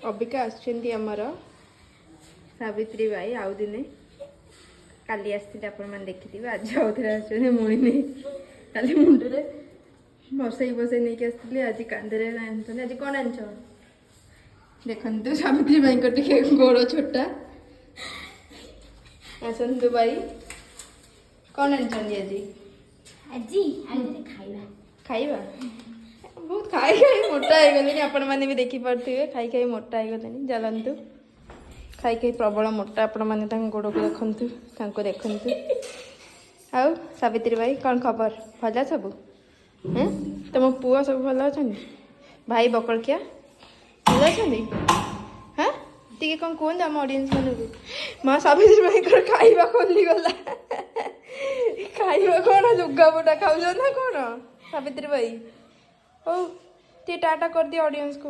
अबिका आमर सावित्री बाई आउ दिने काली आसते आपण मैंने देखी आज आउ थे आसुँच मुणी नहीं काली मुंडे बसई बसई नहीं आसती आज कांधे आज कौन आंच देखु सावित्री बाई को टे गोड़ छोटा आसतु बाई कौन आंच आज खाइबा बहुत खाई खाई मोटा हो गले आपण मैंने भी देखी पारे खाई खाई मोटा हो गले चलतु खाई खाई प्रबल मोटा आपण मैंने गोड़ को देखु देखु आउ सावित्री बाई कौन खबर भला सब हैं तुम पुआ सब भल अच्छा भाई बकड़किया भल अच्छा हाँ टी कौन कहते आम ऑडियंस मानक माँ सावित्री बाई खाइबा खोली गला खाइबा कौन लुगापटा खाऊ ना कौन सावित्री बाई ओ टे टाटा कर दिए ऑडियंस को।